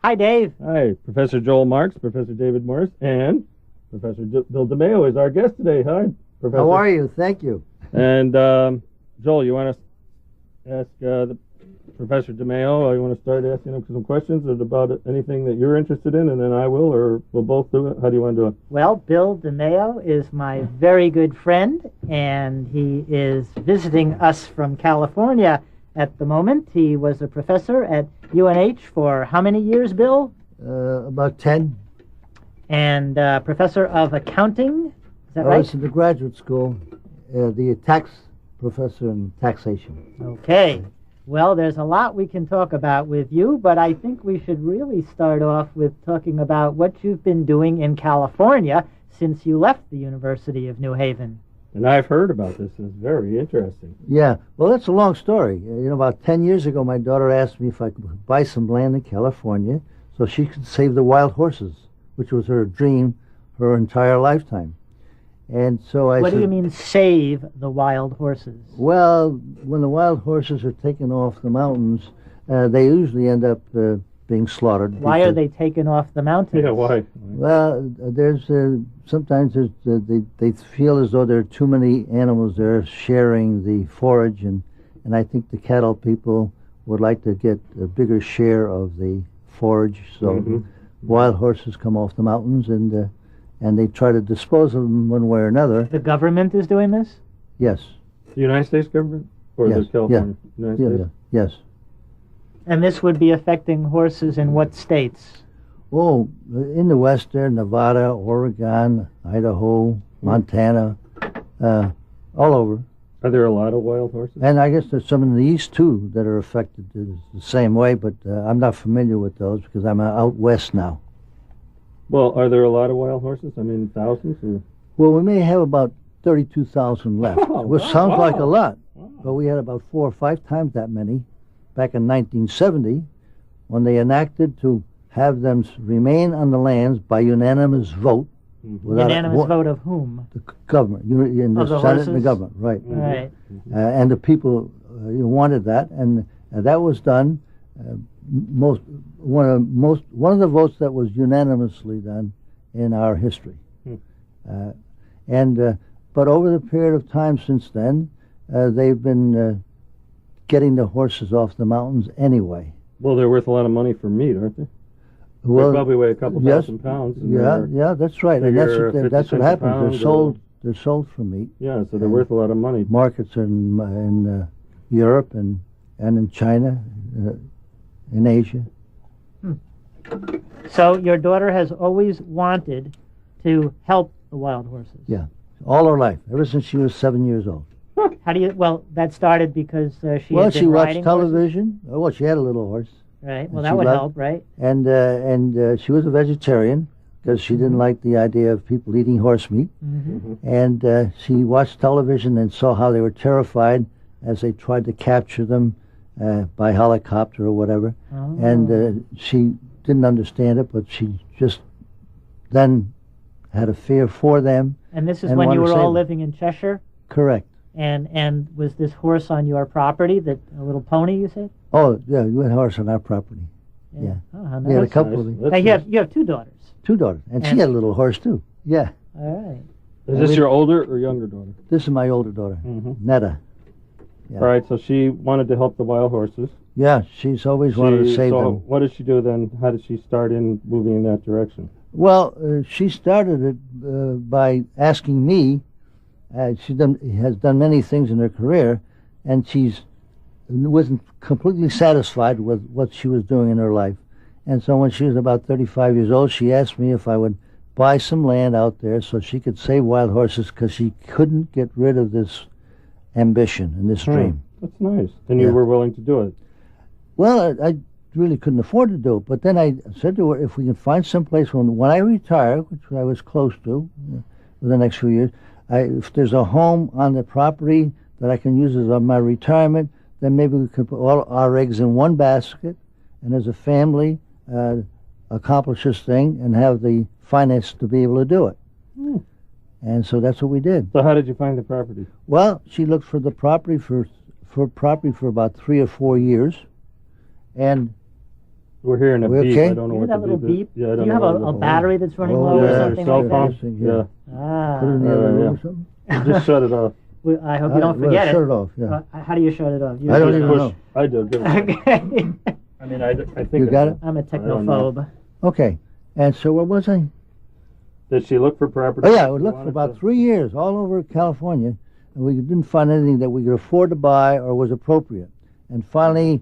Hi, Dave. Hi, Professor Joel Marks, Professor David Morris, and Professor Bill DeMayo is our guest today. Hi, Professor. How are you? Thank you. And Joel, you want to ask Professor DeMayo, you want to start asking him some questions about anything that you're interested in, and then I will, or we'll both do it? How do you want to do it? Well, Bill DeMayo is my very good friend, and he is visiting us from California at the moment. He was a professor at UNH for how many years, Bill? About 10. And professor of accounting, is that I right? was in the graduate school, the tax professor in taxation. Okay. Well, there's a lot we can talk about with you, but I think we should really start off with talking about what you've been doing in California since you left the University of New Haven. And I've heard about this, and it's very interesting. Yeah, well, that's a long story. About 10 years ago, my daughter asked me if I could buy some land in California so she could save the wild horses, which was her dream her entire lifetime. And so I What said, do you mean, save the wild horses? well, when the wild horses are taken off the mountains, they usually end up being slaughtered. Why are they taken off the mountains? Yeah, why? Well, there's sometimes they feel as though there are too many animals there sharing the forage, and I think the cattle people would like to get a bigger share of the forage. So wild horses come off the mountains, and they try to dispose of them one way or another. The government is doing this? Yes. The United States government? Or Yes. the California? United States? Yes. And this would be affecting horses in what states? Oh, in the west there, Nevada, Oregon, Idaho, Montana, all over. Are there a lot of wild horses? And I guess there's some in the east, too, that are affected the same way, but I'm not familiar with those because I'm out west now. Well, are there a lot of wild horses? I mean, thousands? Or? Well, we may have about 32,000 left, which sounds like a lot, but we had about 4 or 5 times that many back in 1970 when they enacted to have them remain on the lands by unanimous vote. Unanimous vote of whom? The government, in the Of the Senate and the horses? government, right. Right. And the people wanted that, and that was done. One of the votes that was unanimously done in our history. But over the period of time since then, they've been getting the horses off the mountains anyway. Well, they're worth a lot of money for meat, aren't they? Well, they probably weigh a couple thousand pounds. And yeah, that's right. And that's what happens. They're sold for meat. Yeah, so they're worth a lot of money. Markets are in Europe and in China, in Asia. So your daughter has always wanted to help the wild horses. Yeah, all her life, ever since she was 7 years old. How do you? Well, that started because she had Well, been she watched riding television. Well, she had a little horse. horses? Right. Well, And that she would loved- help, right? And she was a vegetarian because she didn't like the idea of people eating horse meat. And she watched television and saw how they were terrified as they tried to capture them by helicopter or whatever. Oh. And she didn't understand it, but she just then had a fear for them. And this is and when you wanted to were save all them. living in Cheshire. Correct. And was this horse on your property? That a little pony, you said? Oh, yeah, you had a horse on our property. Yeah. Oh, how We had a nice. couple of them. That's Now, nice. you have 2 daughters. 2 daughters. And she And- had a little horse, too. Yeah. All right. Is this your older or younger daughter? This is my older daughter, Netta. Yeah. All right, so she wanted to help the wild horses. Yeah, she's always wanted to save so them. what did she do then? How did she start in moving in that direction? Well, she started it by asking me. She has done many things in her career, and wasn't completely satisfied with what she was doing in her life. And so when she was about 35 years old, she asked me if I would buy some land out there so she could save wild horses because she couldn't get rid of this ambition and this dream. That's nice. And you Yeah. were willing to do it. Well, I really couldn't afford to do it, but then I said to her, if we can find some place when I retire, which I was close to for the next few years, if there's a home on the property that I can use as my retirement, then maybe we could put all our eggs in one basket, and as a family, accomplish this thing and have the finance to be able to do it. And so that's what we did. So how did you find the property? Well, she looked for the property for about 3 or 4 years, and We're hearing a We beep. okay? I don't know You what hear that the little beep is. beep? Yeah, I Do don't you know have what a battery that's running low Oh, or yeah, something cell like phone. that? Yeah. Ah. Put it in the other yeah. room or something? Just shut it off. Well, I hope you don't Well, forget shut it. it off, yeah. How do you shut it off? I don't Just even push. know. I do. Give it. Okay. I mean, I think You got I- it? I'm a I don't know. technophobe. Okay. And so what was I? Did she look for property? Oh, yeah, we You looked for wanted about to- 3 years all over California, and we didn't find anything that we could afford to buy or was appropriate. And finally,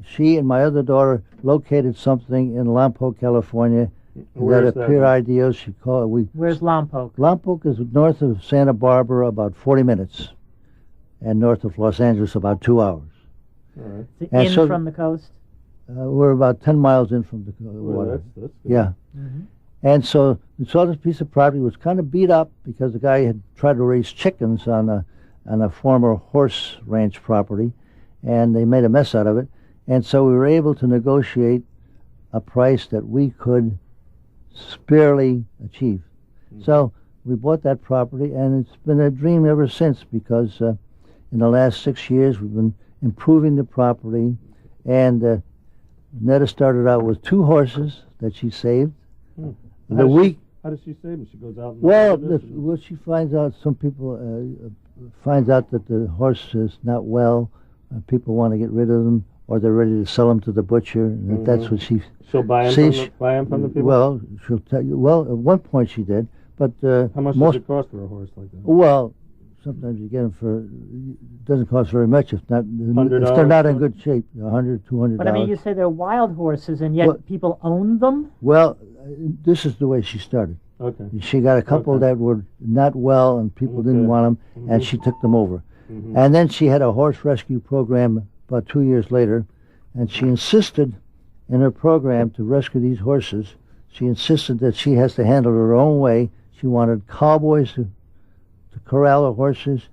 she and my other daughter located something in Lompoc, California Where that is that? appeared ideal. She called Where's Lompoc? Lompoc is north of Santa Barbara, about 40 minutes, and north of Los Angeles, about 2 hours. All right. Is it And in so- from the coast? We're about 10 miles in from the Well, water. that's good. Yeah. Mm-hmm. And so we saw this piece of property was kind of beat up because the guy had tried to raise chickens on a former horse ranch property, and they made a mess out of it. And so we were able to negotiate a price that we could sparely achieve. So we bought that property, and it's been a dream ever since because in the last 6 years we've been improving the property. And Netta started out with 2 horses that she saved. How The does week, How does she save them? She goes out and well, looks at this and- what she finds out, some people finds out that the horse is not well. People want to get rid of them, or they're ready to sell them to the butcher. And that's what she. She'll buy See, them from the people? Well, she'll tell you. Well, at one point she did, but How much most. does it cost for a horse like that? Well, sometimes you get them for. It doesn't cost very much if they're $100 not in good shape. $100, $200. But I mean, you say they're wild horses, and yet Well- people own them? Well, this is the way she started. Okay. She got a couple Okay. that were not well, and people didn't Okay. want them, and Mhm. she took them over. Mhm. And then she had a horse rescue program about 2 years later, and she insisted in her program to rescue these horses. She insisted that she has to handle it her own way. She wanted cowboys to corral the horses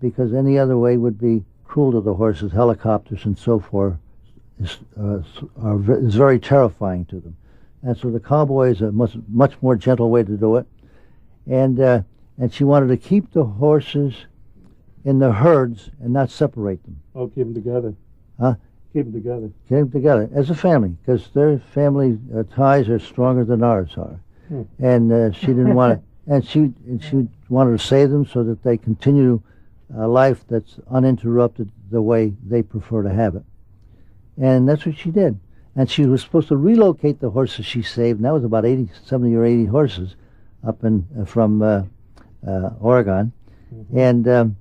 because any other way would be cruel to the horses. Helicopters and so forth is very terrifying to them. And so the cowboy is a much more gentle way to do it. And she wanted to keep the horses in the herds and not separate them. Oh, keep them together. Huh? Keep them together. Get them together as a family because their family ties are stronger than ours are. And she didn't want to, and she wanted to save them so that they continue a life that's uninterrupted the way they prefer to have it. And that's what she did. And she was supposed to relocate the horses she saved, and that was about 70 or 80 horses up from Oregon. And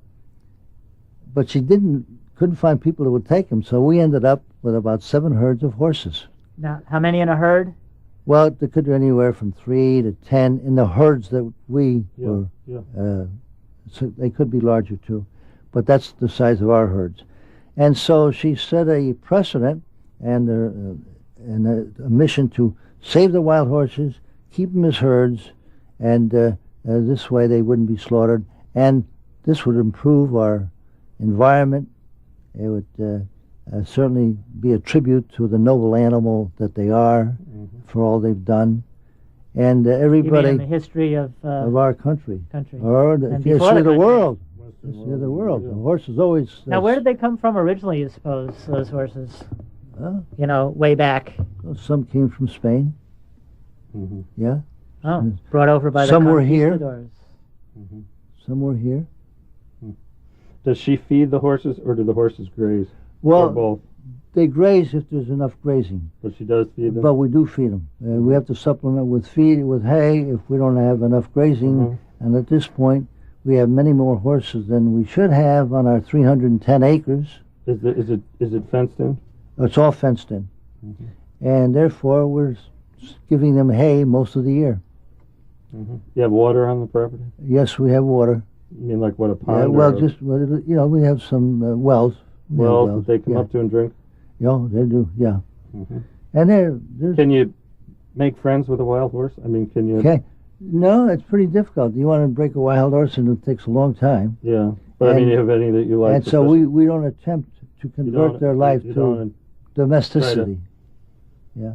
but she couldn't find people that would take them, so we ended up with about 7 herds of horses. Now, how many in a herd? Well, there could be anywhere from 3 to 10 in the herds that we were. Yeah. So they could be larger too, but that's the size of our herds. And so she set a precedent and a mission to save the wild horses, keep them as herds, and this way they wouldn't be slaughtered. And this would improve our environment. It would certainly be a tribute to the noble animal that they are for all they've done. And You mean everybody in the history of our country, country? or the And history before of the the world. Western History of the world. Yeah. The horses always. Now, where did they come from originally, you suppose, those horses? Huh? You know, way back. Well, some came from Spain. Mhm. Yeah. Oh, brought over by the Some were here. conquistadors. Mhm. Some were here. Does she feed the horses, or do the horses graze? Or Well, both? they graze if there's enough grazing, But she does feed them. but we do feed them. We have to supplement with hay if we don't have enough grazing. Mhm. And at this point, we have many more horses than we should have on our 310 acres. Is it fenced in? It's all fenced in, and therefore we're giving them hay most of the year. You have water on the property? Yes, we have water. You mean like what, a pond? Yeah, or well, a we have some wells. We have wells that they come yeah. up to and drink? Yeah, they do. Yeah, Mhm. and there's Can you make friends with a wild horse? I mean, can you? okay. No, it's pretty difficult. You want to break a wild horse, and it takes a long time. Yeah, but I mean, And- you have any that you like? And so we don't attempt to You convert don't- their life you to don't domesticity. Yeah.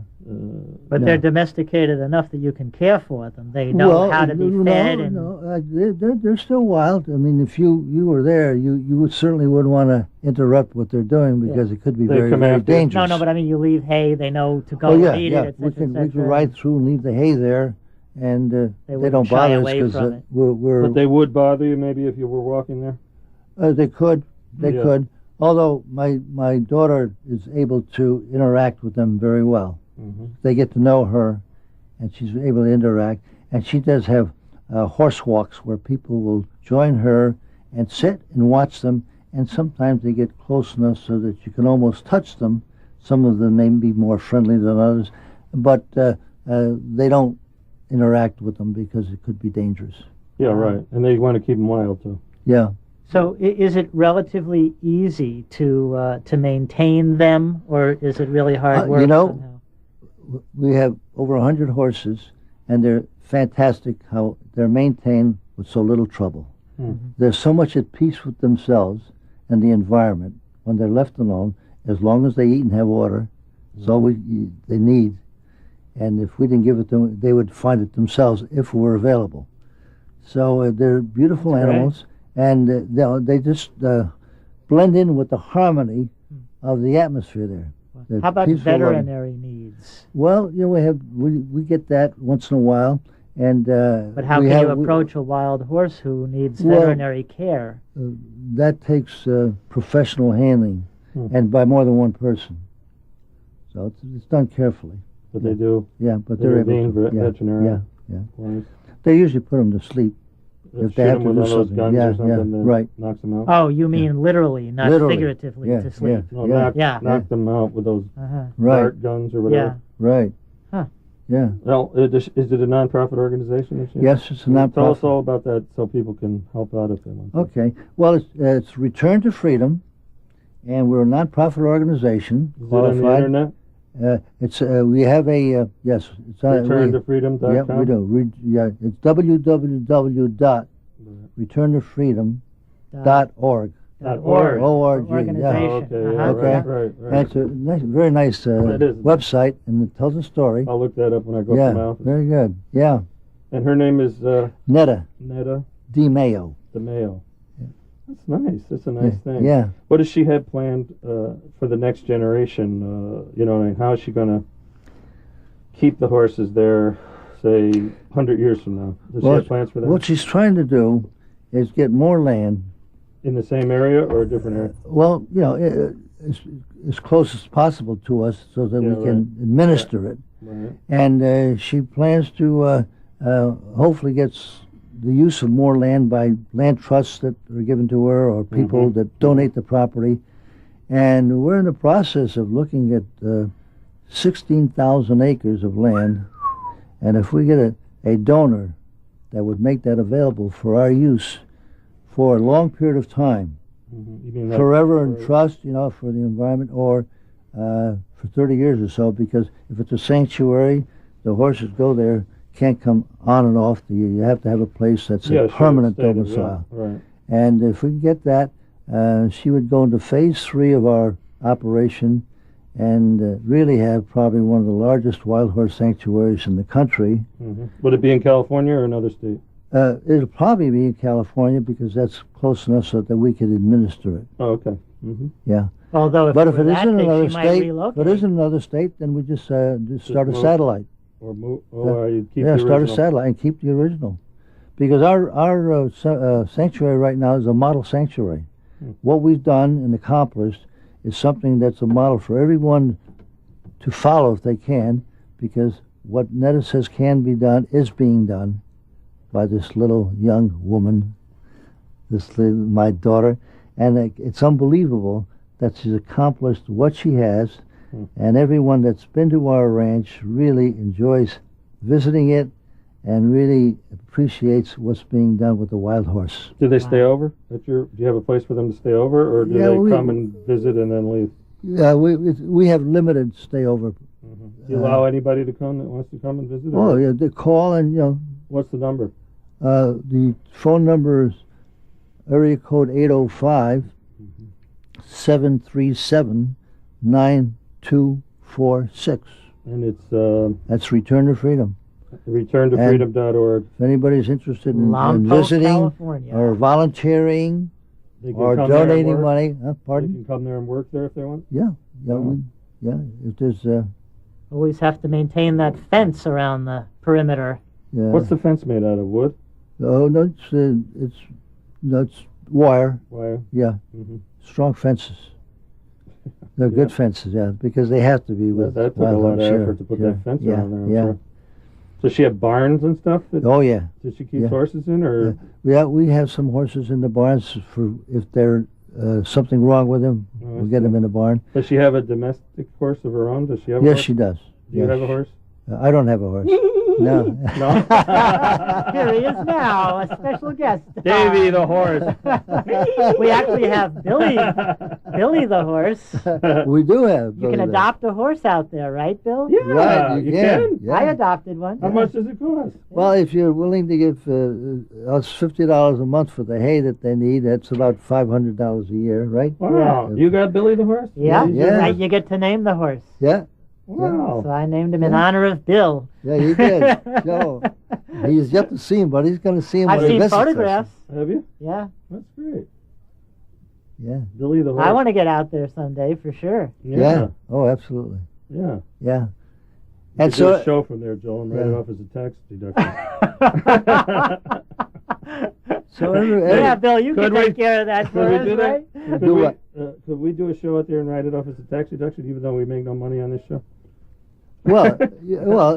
But No. they're domesticated enough that you can care for them. They know how to be fed. And They're still wild. I mean, if you were there, you would certainly wouldn't want to interrupt what they're doing because it could be They very, come very after you. dangerous. no, but I mean, you leave hay. They know to go Oh yeah, and eat yeah. it, We etc., can ride through and leave the hay there, and they wouldn't don't shy bother us away because from it. we're But they would bother you maybe if you were walking there? they could. They Yeah. could. Although my daughter is able to interact with them very well. Mm-hmm. They get to know her, and she's able to interact. And she does have horse walks where people will join her and sit and watch them. And sometimes they get close enough so that you can almost touch them. Some of them may be more friendly than others, but they don't interact with them because it could be dangerous. Yeah, right. And they want to keep them wild, too. Yeah. So is it relatively easy to maintain them, or is it really hard work? You know, somehow? we have over 100 horses, and they're fantastic how they're maintained with so little trouble. Mm-hmm. They're so much at peace with themselves and the environment when they're left alone, as long as they eat and have water. It's all they need. And if we didn't give it to them, they would find it themselves if it were available. So they're beautiful That's animals, and they just blend in with the harmony of the atmosphere there. They're How about peaceful, loving. veterinary needs? Well, you know, we get that once in a while, and But how can you approach a wild horse who needs veterinary care? That takes professional handling, and by more than one person. So it's done carefully. But they do. Yeah, but They're they're able being to. veterinarian. Yeah. Wise. They usually put them to sleep if Shoot they have them to with do one of those something. guns Yeah, or something that right. knocks them out. Oh, you mean literally, not Literally. figuratively, Yeah, to sleep. No, yeah. knock them out with those Uh-huh. Right, dart guns or whatever. right. Huh. Yeah. Well, is it a non-profit organization? That you- Yes, it's a Tell us non-profit. all about that so people can help out if they want to. Okay. Well, it's Return to Freedom, and we're a non-profit organization. Is it on the internet? It's we have a yes. It's ReturnToFreedom.com? Yeah, we do. It's www.returntofreedom.org. .org. O-R-G, yeah. Organization. Oh, okay, yeah, Uh-huh. Okay. right. And it's a nice, very nice It is. website, and it tells a story. I'll look that up when I go Yeah, to my office. very good. Yeah, And her name is Netta Netta DeMayo. DeMayo. That's nice. That's a nice thing. Yeah. What does she have planned for the next generation? How is she going to keep the horses there, say, 100 years from now? Does she have plans for that? What she's trying to do is get more land. In the same area or a different area? Well, as close as possible to us so that we can administer it. Right. And she plans to hopefully get the use of more land by land trusts that are given to her or people that donate the property. And we're in the process of looking at 16,000 acres of land. And if we get a donor that would make that available for our use for a long period of time, You mean like forever in trust, for the environment, or for 30 years or so, because if it's a sanctuary, the horses go there, can't come on and off. You have to have a place that's a permanent domicile. Right. And if we can get that, she would go into phase 3 of our operation and really have probably one of the largest wild horse sanctuaries in the country. Would it be in California or another state? It'll probably be in California because that's close enough so that we could administer it. Oh, okay. Yeah. Although, But if it that isn't big, another she might state, relocate. then we just start a move. satellite. Or move? Or you keep Yeah, the start a original? satellite and keep the original, because our sanctuary right now is a model sanctuary. What we've done and accomplished is something that's a model for everyone to follow if they can, because what Netta says can be done is being done by this little young woman, my daughter, and it's unbelievable that she's accomplished what she has. And everyone that's been to our ranch really enjoys visiting it and really appreciates what's being done with the wild horse. Do they stay over? Do you have a place for them to stay over, or do they come and visit and then leave? Yeah, we have limited stay over. Do you allow anybody to come that wants to come and visit? Oh, yeah, they call and, What's the number? the phone number is area code 805 737 9246. And it's That's Return to Freedom. returntofreedom.org. If anybody's interested in Lompoc, visiting California. or volunteering They can or come there and donating work. money, They pardon? can come there and work there if they want. Yeah, Oh. if there's, Always have to maintain that fence around the perimeter. yeah. What's the fence made out of? Wood? Oh, no, it's wire. Wire? Yeah, Mm-hmm. strong fences. They're good fences, yeah, because they have to be with That took a wild lot of hogs, sure, effort to put sure. that fence Yeah, around there, I'm yeah. sure. Does she have barns and stuff? Oh, yeah. Does she keep Yeah. horses in, or? We have some horses in the barns for if there's something wrong with them, Oh, we'll get them in the barn. Does she have a domestic horse of her own? Does she have a Yes, horse? she does. Do you Yes. have a horse? I don't have a horse. No. No? Here he is now, a special guest. Davy the horse. We actually have Billy the horse. We do have. You can adopt a horse out there, right, Bill? Yeah, Right, you can. Yeah. I adopted one. How much does it cost? Well, if you're willing to give us $50 a month for the hay that they need, that's about $500 a year, right? Wow. Yeah. You got Billy the horse? Yeah, Yeah. Right, you get to name the horse. Yeah, Wow. So I named him in honor of Bill. yeah, you did. Joe. He's yet to see him, but he's going to see him I've when he seen visits us. photographs. Have you? Yeah, That's great. Yeah, Billy the horse. I want to get out there someday for sure. yeah. Oh, absolutely. Yeah. Yeah. You And could do so, a show from there, Joel, and write it Yeah. off as a tax deduction. so Yeah, Bill, you Could can take we- care of that Could for we us, do that? right? Could we do a show out there and write it off as a tax deduction, even though we make no money on this show? well,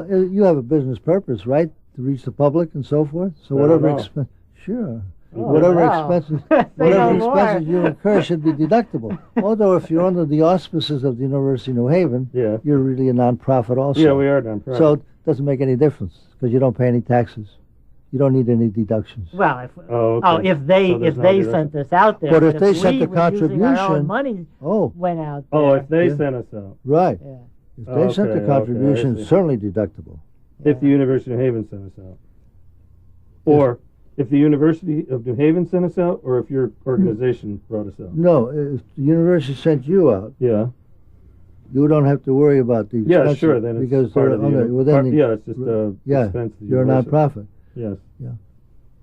you have a business purpose, right? To reach the public and so forth. So I whatever don't know. expense, sure. Oh, whatever wow. expenses, Say whatever no expenses more. you incur should be deductible. Although, if you're under the auspices of the University of New Haven, Yeah. you're really a nonprofit also. Yeah, we are nonprofit. So it doesn't make any difference because you don't pay any taxes. You don't need any deductions. Well, if okay. if they So there's if no they deduction. sent us out there, But if they we sent the were using our contribution- own money Oh, went out there. Oh, if they Yeah. sent us out. right. Yeah. If they sent Okay, the contribution, I see. certainly deductible. If the University of New Haven sent us out. Or if the University of New Haven sent us out, or if your organization brought us out. No, if the university sent you out, Yeah. you don't have to worry about the Yeah, expenses sure. Then it's because part they're of the under, uni- within part- the, yeah, it's just a yeah, expense. to the you're a university. nonprofit. Yes. Yeah.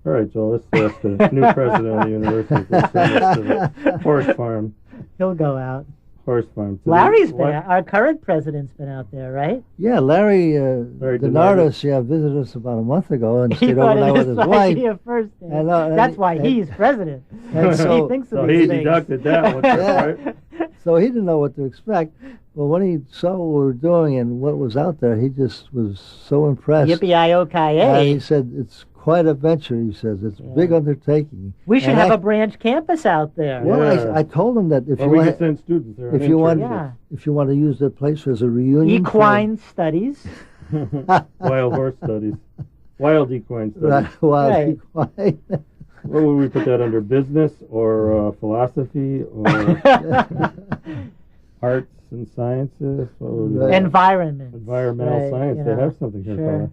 All right, Joel. Let's ask the new president of the university to send us to the horse farm. He'll go out. Horse farm. To the- Larry's been what? out, our current president's been out there, right? Yeah, Larry Larry Denardis, visited us about a month ago and He stayed thought overnight it with was his my wife. idea first. I know, and That's he- why and- he's president. And so- he thinks of So these he things. deducted that one, Yeah. right? So he didn't know what to expect. But when he saw what we were doing and what was out there, he just was so impressed. And he Yippee-i-o-ki-yay. said, it's quite a venture, he says. It's a big undertaking. We should And have I- a branch campus out there. Well, Yeah. I told him that if Or you we want, could send students there. if you want, Yeah. if you want to use the place as a reunion, for- Equine studies. Wild horse studies. Wild equine studies. right, wild Right. equine. What would we put that under? Business or philosophy or arts and sciences? What would we Right. Environment. Environmental Right, science. you They know, have something here sure. called.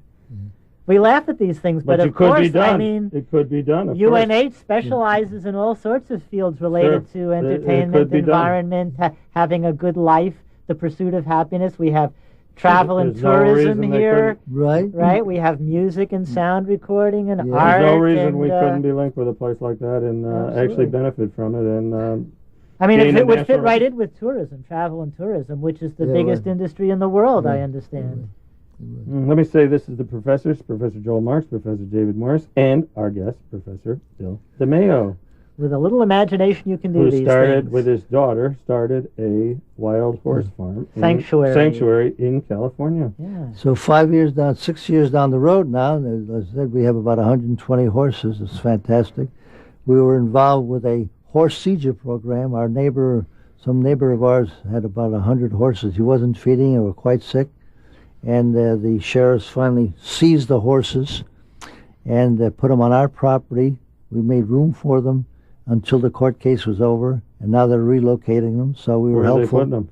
We laugh at these things, but it of could course, be done. I mean, It could be done. Of UNH specializes in all sorts of fields related Sure. to It entertainment, could be done. environment, having a good life, the pursuit of happiness. We have travel and There's no tourism reason they here, Right? right? We have music and sound recording and Yeah. art. There's no reason and, we couldn't be linked with a place like that and Absolutely. actually benefit from it. And I mean, gain it a would fit national- right in with tourism, travel and tourism, which is the Yeah, biggest right. industry in the world, I Yeah. understand. let me say this is the professors, Professor Joel Marks, Professor David Morris, and our guest, Professor Bill DeMayo, With a little imagination, you can do who these started things. with his daughter, started a wild horse farm Sanctuary. in California. Yeah. So 6 years down the road now, as I said, we have about 120 horses. It's fantastic. We were involved with a horse seizure program. Some neighbor of ours had about 100 horses. He wasn't feeding and were quite sick. And the sheriffs finally seized the horses and put them on our property. We made room for them until the court case was over, and now they're relocating them. So we were Where are they helpful. putting them?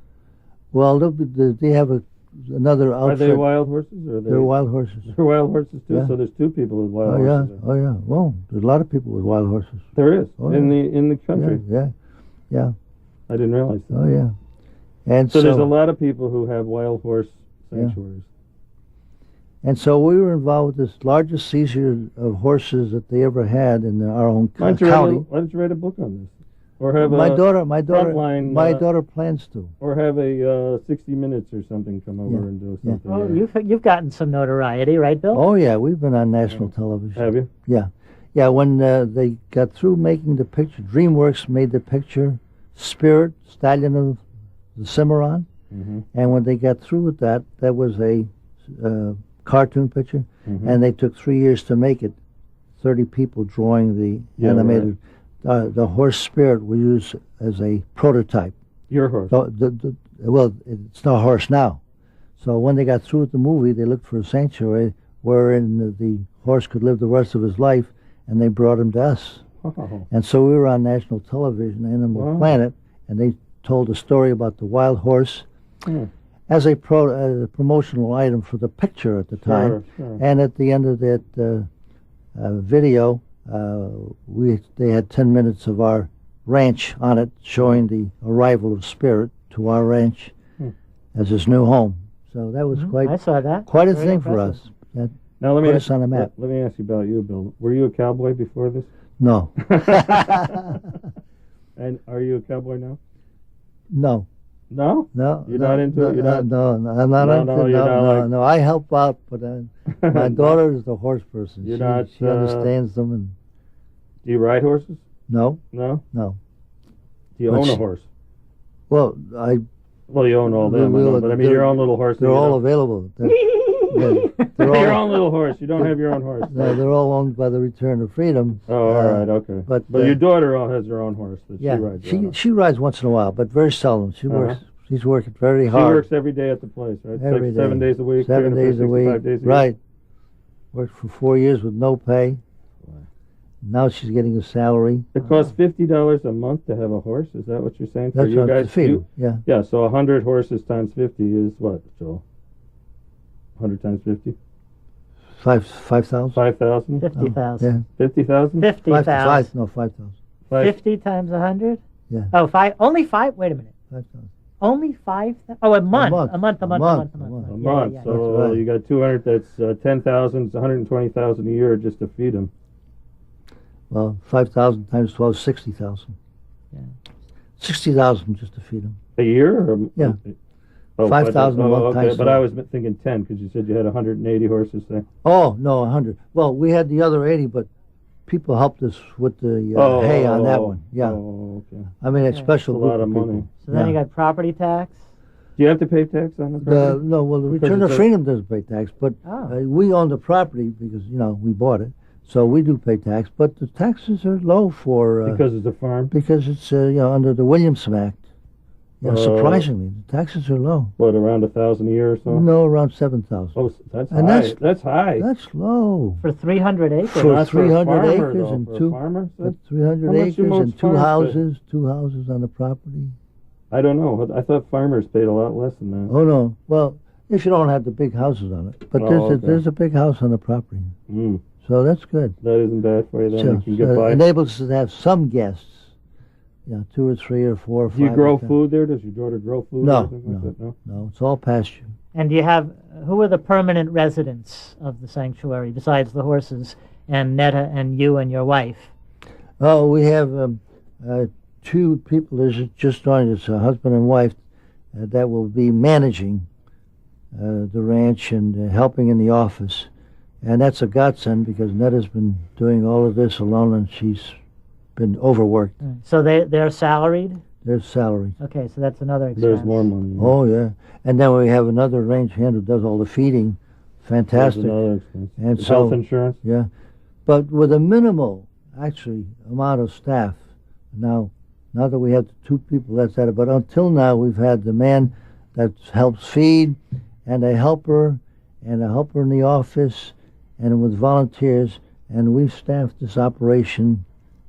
Well, they have another Are outfit. they wild horses? Or are They're wild horses. They're wild horses too. Yeah. So there's two people with wild Oh yeah, horses. oh yeah. Well, there's a lot of people with wild horses. There is Oh, in yeah. the country. Yeah. I didn't realize that. Oh yeah. And So there's a lot of people who have wild horse sanctuaries. And so we were involved with this largest seizure of horses that they ever had in our own county. Why don't you write a book on this? Or have my a daughter plans to. Or have a 60 Minutes or something come over and do something. Oh, you've gotten some notoriety, right, Bill? Oh yeah, we've been on national television. Have you? Yeah. When they got through making the picture, DreamWorks made the picture, Spirit, Stallion of the Cimarron, and when they got through with that, that was a cartoon picture, and they took 3 years to make it. 30 people drawing the animated. Right. The horse Spirit we use as a prototype. Your horse? So well, it's not a horse now. So when they got through with the movie, they looked for a sanctuary wherein the horse could live the rest of his life, and they brought him to us. Oh. And so we were on national television, Animal Planet, and they told a story about the wild horse as a promotional item for the picture at the time. Sure. And at the end of that video, they had 10 minutes of our ranch on it, showing the arrival of Spirit to our ranch as his new home. So that was I saw that. quite a Very thing impressive. for us. That Now let me put ask, us on the map. Let me ask you about you, Bill. Were you a cowboy before this? No. And are you a cowboy now? No. No? No. You're not into it? You're not? No, I'm not into it. No, I help out, but my daughter is the horse person. You're she, not, she understands them. And Do you ride horses? No. No? No. Do you But own a she- horse? Well, Well, you own all them, I know, but I mean your own little horse. They're all available. They're Your all, own little horse. You don't have your own horse. no, they're all owned by the Return of Freedom. Oh, all right, okay. but, your daughter has her own horse that Yeah, she rides. around. she rides once in a while, but very seldom. She works. She's working very She hard. works every day at the place, right? It's Every like day. 7 days a week. 7 days a week. 365 days a Right. Worked for 4 years with no pay. Now she's getting a salary. It costs $50 a month to have a horse. Is that what you're saying? For That's you what guys to feed you- them. Yeah. Yeah, so 100 horses times 50 is what, Joel? 100 times 50? 5,000. 5,000? 50,000. 50,000? 50,000. No, 5,000. 50 times 100? Yeah. Oh, only five? Wait a minute. 5,000. Only 5? Oh, a month. month. A month. A month. A Yeah, month. yeah. So That's right. you got 200. That's 10,000. It's 120,000 a year just to feed them. Well, 5,000 times 12, 60,000. Yeah. 60,000 just to feed them. A year? Or, Yeah. Oh, 5,000 a month okay. times But 12. I was thinking 10 because you said you had 180 horses there. Oh, no, 100. Well, we had the other 80, but people helped us with the hay on that one. Yeah. Oh, okay. I mean, it's Yeah. special That's a lot group of people. money. So then Yeah. you got property tax. Do you have to pay tax on the property? No, well, the Because Return of it's a- Freedom doesn't pay tax, but Oh. we own the property because, we bought it. So we do pay tax, but the taxes are low for... Because it's a farm? because it's, under the Williamson Act. Surprisingly, the taxes are low. What, around 1,000 a year or so? No, around 7,000. Oh, that's And high. That's high. That's low. For 300 acres. For Not a 300 farmer, acres though. and For a two- farmer? But 300 How much do acres most and two farms pay? houses on the property. I don't know. I thought farmers paid a lot less than that. Oh, no. Well, if you don't have the big houses on it. But Oh, okay. there's a big house on the property. Mm, So that's good. that isn't bad for you then. You can get So by. enables us to have some guests. 2 or 3 or 4 or 5. Do you grow or 10. food there? Does your daughter grow food? No, or anything like that? No. No, it's all pasture. And do you have, who are the permanent residents of the sanctuary besides the horses and Netta and you and your wife? Oh, we have 2 people that just joined us, a husband and wife, that will be managing the ranch and helping in the office. And that's a godsend because Netta's been doing all of this alone and she's been overworked. So they're salaried? Their salary. Okay, so that's another expense. There's more money. Oh, yeah. And then we have another range hand who does all the feeding. There's Fantastic. another expense. And Health so, insurance? yeah. But with a minimal, actually, amount of staff. Now that we have the 2 people, that's at it. But until now, we've had the man that helps feed and a helper in the office and with volunteers. And we've staffed this operation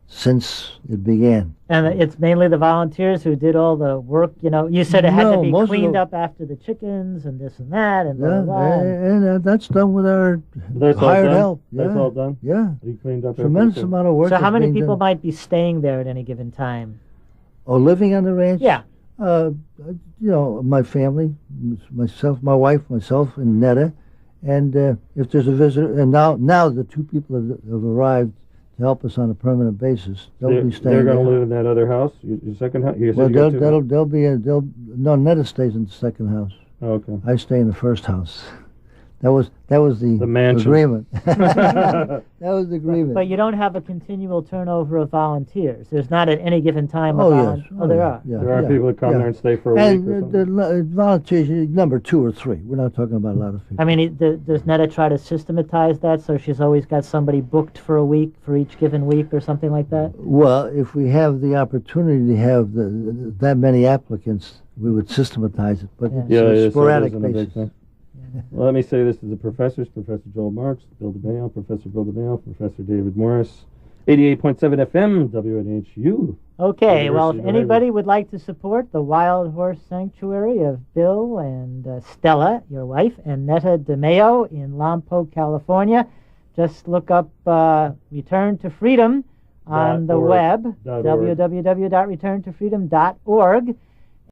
since it began. And it's mainly the volunteers who did all the work, you said it had to No, be most of cleaned the- up after the chickens and this and that and blah, Yeah, blah, blah. and that's done with our That's all hired done? help. That's Yeah. all done? Yeah. You cleaned up Tremendous everything? amount of work. So how is many being people done. might be staying there at any given time? Oh, living on the ranch? Yeah. My family, myself, my wife, myself, and Netta. And if there's a visitor, and now the two people have arrived to help us on a permanent basis. They'll be staying. They're going there. to live in that other house, your second house. Well, no. Netta stays in the second house. Oh, okay. I stay in the first house. That was the mansion. agreement. That was the agreement. But you don't have a continual turnover of volunteers. There's not at any given time. Yes. There are. Yeah, there are people that come there and stay for a week or something. the volunteers, number 2 or 3. We're not talking about a lot of people. I mean, does Netta try to systematize that so she's always got somebody booked for a week for each given week or something like that? Well, if we have the opportunity to have that many applicants, we would systematize it. But it's a sporadic basis. Well, let me say this to the professors, Professor Joel Marks, Bill DeMayo, Professor Bill DeMayo, Professor David Morris, 88.7 FM, WNHU. Okay, well, if University of anybody would like to support the Wild Horse Sanctuary of Bill and Stella, your wife, and Netta DeMayo in Lompoc, California, just look up Return to Freedom on the web, www.returntofreedom.org.